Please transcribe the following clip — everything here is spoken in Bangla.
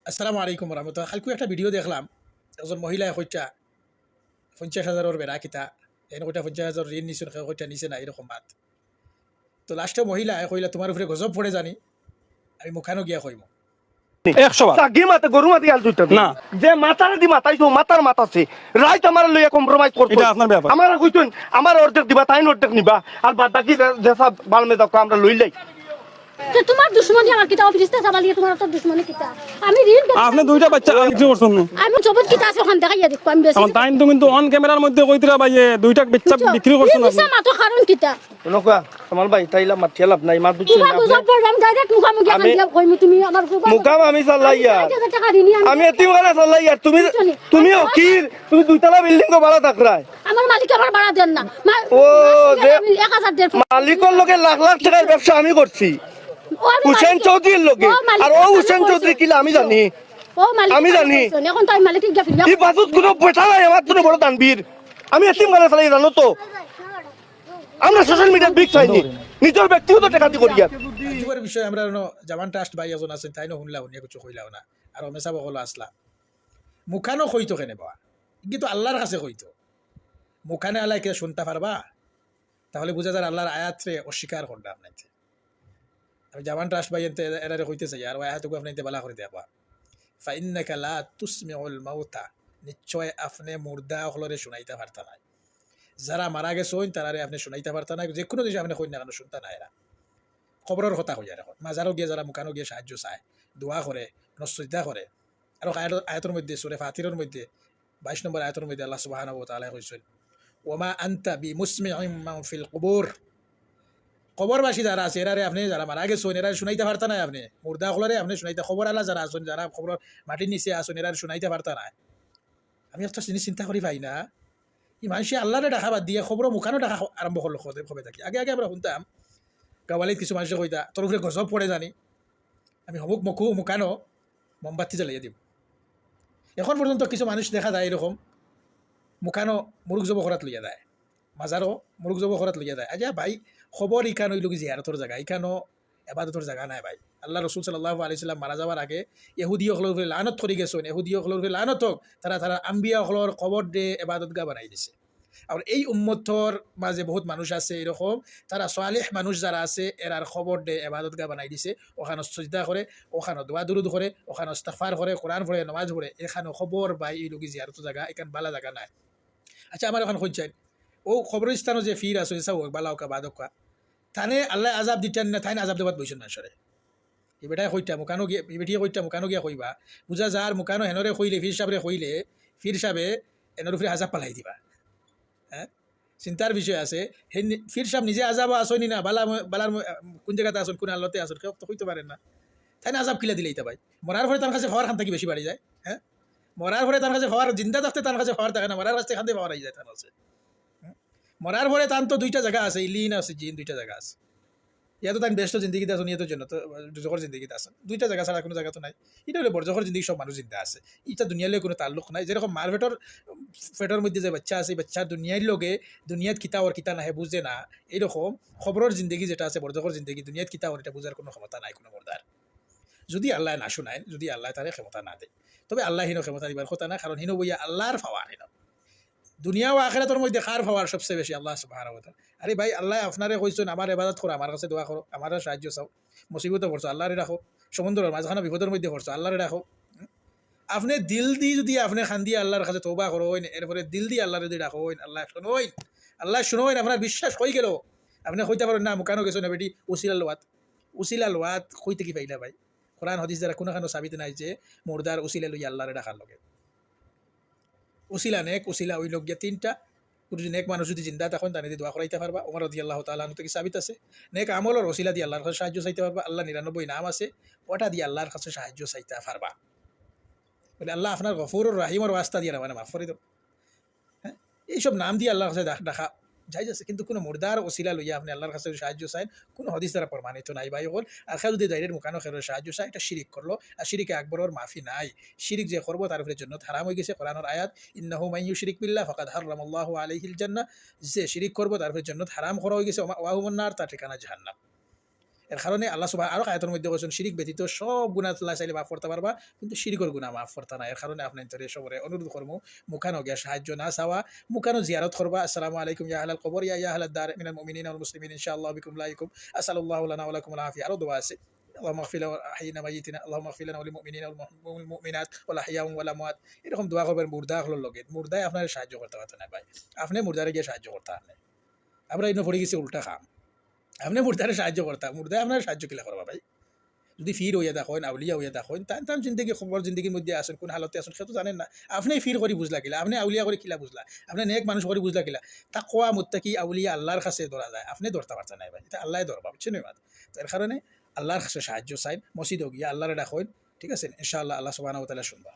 আসসালামু আলাইকুম রহমতুল্লাহ। কালকে একটা ভিডিও দেখলাম, একজন মহিলায় কইটা 50,000 বেড়া কিতা এনে কইটা 50,000 ঋণ নিছেন, কইটা নিছে না, এরকম মাত। তো লাস্টে মহিলা কইলা তোমার উপরে গজব পড়ে জানি, আমি মুখানো গিয়া কইম। 100 বার সাগি মাতে গরু মাতি আল দুইটা না। যে মাথারে দি মাতাইছো মাতার মাতাছে রাইত আমার লইয়া কম্প্রোমাইজ করতো এটা আপনার ব্যাপার। আমার কইতেন আমার অর্ধেক দিবা তাই অর্ধেক নিবা আর বাদ বাকি যেসব বালমে দাও আমরা লইলাই তো তোমার দুশ্মনী আমার কিতা অফিসতে সাবালিয়ে তোমার তো দুশ্মনী কিতা আমি ঋণ আপনি দুইটা বাচ্চা কিছু করছেন না। আমি জবত কিতা আছে ওখান দেখাইয়া দেখো আমি বেশি এখন টাইম তো কিন্তু অন ক্যামেরার মধ্যে কইতরা ভাই দুইটা বাচ্চা বিক্রি করছেন আপনি। কিসা মাতো কারণ কিতা নকা আমার ভাই তাইলা মাতিয়া লাভ নাই মা দুই তুই বুঝাব পড়লাম ডাইরেক্ট মুখামুখি আমি দিয়া কইমি তুমি আমার মুকাম আমি চালাইয়া টাকা ঋণী আমি এতিম করে চালাইয়া তুমি তুমি অকির তুমি দুইতলা বিল্ডিং কো ভাড়া থাকরাই আমার মালিক আমার ভাড়া দেন না ও যে 1000 দেড় মালিকের লগে লাখ লাখ টাকার ব্যবসা আমি করছি হুসেন চৌধুরীর লগে আর ও হুসেন চৌধুরী কিলা আমি জানি ও মালিক আমি জানি। এখন তাই মালিক গিয়া ফিরিয়া এই বাজুত কোনো পয়সা নাই আমার তুমি বড় দানবীর আমি এতিম করে চালাই জানো তো আমরা সোশ্যাল মিডিয়ার বিগ চাইনি নিজের ব্যক্তিগত টাকা দিয়ে করি আর যুগের বিষয়ে আমরা জামান ট্রাস্ট ভাই একজন আছেন, তাই শুনলাম উনি কিছু কইলাও না, আর হমেশা বকল আসলা মুখানো কইতো কেনে বাবা, কিন্তু আল্লাহর কাছে কইতো। মুখানে আল্লাহ কে শুনতে পারবা, তাহলে বুঝা যায় আল্লাহর আয়াতরে অস্বীকার করবে আপনাকে। আমি জামান ট্রাস্ট ভাই এরারে কইতে চাই, আর আয়াতকে আপনাকে বালা করে দেখবা, ফাইন্নাকা লা তুসমিউল মাউতা, নিশ্চয় আপনি মুর্দা হলরে শুনাইতে পারতা না। যারা মারা গেছেন তারারে আপনি শুনাইতে পারতা না, যে কোনো জিনিস আপনি কই না কেন শুনতা না। এরা খবরের কথা কইয়া রাখো, মাজারও গিয়ে যারা মুখানো গিয়ে সাহায্য চায়, দোয়া করে, নসিদা করে। আর আয়াতের মধ্যে সূরা ফাতিরের মধ্যে 22 নম্বর আয়াতের মধ্যে আল্লাহ সুবহানাহু ওয়া তাআলা কইছেন, ওমা আনতা বিমুসমিউম মান ফিল কুবুর, কবরবাসী যারা আছে এরারে আপনি যারা মারা গেছেন এরা শুনাইতে পারতা না। আপনি মুর্দা হলরে আপনি শুনাইতে, খবর আলা যারা আছেন, যারা খবর মাটির নিচে আছেন এরা শুনাইতে পারতা না। আমি একটা জিনিস চিন্তা করি ভাই না, এই মানুষে আল্লাহরে দেখা বাদ দিয়ে খবর মুখানো দেখা আরম্ভ করলো কবে থাকি। আগে আগে আমরা শুনতাম গাওয়ালিত কিছু মানুষে কইতা তোর উপরে গজব পড়ে জানি, আমি হমুক মুখানো মোমবাতি জ্বালিয়ে দিব। এখন পর্যন্ত কিছু মানুষ দেখা যায় এরকম মুখানো মুরুখ জব করাত লইয়া দেয়, মাজারও মুরুখ জব করাত লইয়া দেয়। আচ্ছা ভাই খবর ইখানো লোক জিয়ারতর জায়গা, ইখানো এবাদতর জায়গা নাই ভাই। আল্লাহ রসুল সাল্লাল্লাহু আলাইহি সাল্লাম মারা যাওয়ার আগে ইহুদিসকলের উপরে লানত করে গেছেন, ইহুদিসকলের উপরে লানত হোক, তারা আম্বিয়াসকলের খবর দিয়ে এবাদত গা বানাই দিছে। আর এই উম্মতর মাঝে বহুত মানুষ আছে এরকম, তারা সালেহ মানুষ যারা আছে এরার খবর দিয়ে এবাদত গা বানাই দিছে। ওখানে সজদা করে, ওখানে দোয়া দুরুদ করে, ওখানে ইস্তিগফার করে, কোরআন পড়ে, নামাজ পড়ে। এখানে খবর ভাই এই লোক জিয়ারত জায়গা, এখান বালা জায়গা নাই। আচ্ছা আমার এখন খুঁজছেন ও খবরস্থানও যে ফির আছে সব বালাওকা বাদকা, থানে আল্লাহ আজাব দিতেন না, থাইন আজাব দেবাত বইছেন মানুষরে। এই বেটাই কইটা মুখানো গিয়ে, এই বেটিয়ে কইটা মুখানো গিয়া কইবা, বুঝা যার মুখানো হেনরে কইলে, ফির সাহেবরে কইলে, ফির সাহেবে এনের উপরে আজাব পালাই দিবা। হ্যাঁ, চিন্তার বিষয় আছে। সেই ফির সাহেব নিজে আজাব আসনি না, বালার কোন জায়গাতে আসুন, কোন আল্লাহতে আসুন, কেউ তো কইতে পারেন না। তাই না আজাব কিলা দিলেই তা ভাই, মরার পরে তার কাছে খাওয়ার খান থাকি বেশি বাড়ি যায়। হ্যাঁ, মরার পরে তার কাছে খাওয়ার, জিন্দা থাকতে তার কাছে খাওয়ার থাকে না, মরার কাছে খান দিয়ে পাওয়ার যায় তার কাছে। মরার পরে তার তো দুইটা জায়গা আছে, ইলিন আছে জিন, দুইটা জায়গা আছে। ইয়া তো তাই ব্যস্ত জিন্দগিতে আসুন, ইয়ের জন্য তো জোহর জিন্দগিতে আসেন, দুইটা জায়গা ছাড়া কোনো জায়গা তো নাই। এটা হলে বড়জোহর জিন্দগি সব মানুষ জিন্দা আছে, এটা দুনিয়ার কোনো তাল্লুক নাই। যেরকম মার পেটর মধ্যে যে বাচ্চা আছে, বাচ্চা দুনিয়ার লগে, দুনিয়াত কিতা ওর কিতা নাহে বুঝে না, এইরকম খবরের জিন্দগি যেটা আছে, বড়জোহর জিন্দগি, দুনিয়াত কিতা ওর এটা বুঝার কোনো ক্ষমতা নাই কোনো মর্দার। যদি আল্লাহ না শোনায়, যদি আল্লাহ তারে ক্ষমতা না দেয়, তবে আল্লাহ হিনো ক্ষমতা দিবার কথা না, কারণ হিনো বইয়া আল্লাহর পাওয়ার হিনো। দুনিয়া ও আখিরাতের মধ্যে কার পাওয়ার সবচেয়ে বেশি? আল্লাহ সুবহানাহু ওয়া তাআলা। আরে ভাই আল্লাহ আপনারে কইছেন আমার ইবাদত করো, আমার কাছে দোয়া করো, আমার সাহায্য চাও, মুসিবতে পড়ছো আল্লাহরে রাখো, সমুদ্রের মাঝখানে বিপদের মধ্যে পড়ছো আল্লাহরে রাখো। আপনি দিল দি যদি আপনি খান দিয়ে আল্লাহর কাছে তওবা করো, এরপরে দিল দিয়ে আল্লাহরে যদি রাখো, আল্লাহ শুনোই, আল্লাহ শুনোই, আপনার বিশ্বাস হয়ে গেল, আপনি কইতে পারেন না মুখানো গেছো না বেটি উসিলা লোয়াত কইতে কি পাইলা ভাই? কোরআন হাদিস দ্বারা কোনো সাবিত নাই যে মুর্দার উসিলা লইয়া আল্লাহরে ডাকার লগে। উসিলা নেক উসিলা ওই লোক গিয়া তিনটা, কোনো নেক মানুষ যদি জিন্দা তখন তানে দিয়ে দোয়া করাইতে পারবা। ওমর রাদিয়াল্লাহু তাআলা আনহু থেকে সাবিত আছে, নেক আমলের ওসিলা দিয়ে আল্লাহর কাছে সাহায্য চাইতে পারবা। আল্লাহ 99 নাম আছে, ওটা দিয়ে আল্লাহর কাছে সাহায্য চাইতে পারবা। বলে আল্লাহ আপনার গফুরুর রাহিমর ওয়াস্তা দিয়ে মানে মাফ করে দাও। হ্যাঁ, এইসব নাম দিয়ে আল্লাহর কাছে ডাকা যাই যাচ্ছে, কিন্তু কোনো মুর্দার ওসিলা লইয়া আপনি আল্লাহর কাছে সাহায্য চাইন, কোনো হাদিস দ্বারা প্রমাণিত নাই ভাই হল। আর কেউ যদি ডাইরেক্ট মুখানো খেরোর সাহায্য চায়, এটা শিরিক করলো, আর শিরিকে আকবরের মাফি নাই। শিরিক যে করবো তার উপরে জন্য হারাম হয়ে গেছে। কোরআনের আয়াত, ইন্নাহু মান ইউশরিক বিল্লাহ ফাকাদ হাররামাল্লাহু আলাইহিল জান্নাহ, যে শিরিক করবো তার উপরে জন্য হারাম করা হয়ে গেছে, ওয়া হুমুন নার, তার ঠিকানা জাহান্নাম। এর কারণে আল্লাহ সুবহান আরো আয়াতের মধ্যে বলেছেন শিরিক ব্যতীত সব গুনাহ আল্লাহ চাইলে মাফ করতে পারবা, কিন্তু শিরিকর গুনাহ মাফ করতে না। এর কারণে আপনি তোরে সবরে অনুরোধ করবো মুখানো গিয়া সাহায্য না চাওয়া, মুখানো জিয়ারত করবা। আসসালামু আলাইকুম ইয়া আহলাল কবর ইয়া আহলাদ দার মিনাল মুমিনিনা ওয়াল মুসলিমিন ইনশাআল্লাহ বিকুম লাইকুম আসাল্লাহু লানা ওয়া লাকুম আল আফিয়া। আরো দোয়া আছে اللهم اغفر لنا وحينا ميتنا اللهم اغفر لنا وللمؤمنين والمؤمنات والاحياء والاموات। এরকম দোয়া করবেন মুর্দা হলোর লগে। মুর্দায় আপনার সাহায্য করতে পারতেন না ভাই, আপনি মুর্দারে গিয়ে সাহায্য করতে পারেন। আমরা ইনো পড়ে গেছি উল্টা খাম, আপনি মুর্দারে সাহায্য করতাম, মুর্দায় আপনার সাহায্য কিলা করবা ভাই? যদি ফির হইয়া দেখেন আউলিয়া হইয়া দেখেন তার জিন্দগি খবর জিন্দগির মধ্যে আসেন কোন হালতে আসেন সে তো জানেন না। আপনি ফির করে বুঝলা কিলা, আপনি আউলিয়া করে কিলা বুঝলা, আপনি নেক মানুষ করে বুঝলা কিলা। তাকওয়া মুত্তাকি আউলিয়া আল্লাহর কাছে ধরা যায়, আপনি ধরতে পারছেন না ভাই, এটা আল্লাহ ধরবা, বুঝছেন? তো এর কারণে আল্লাহর কাছে সাহায্য চাইন, মসজিদে গিয়া আল্লাহরে ডাকেন, ঠিক আছে? ইনশাআল্লাহ আল্লাহ সুবহানাহু ওয়া তাআলা শুনবা।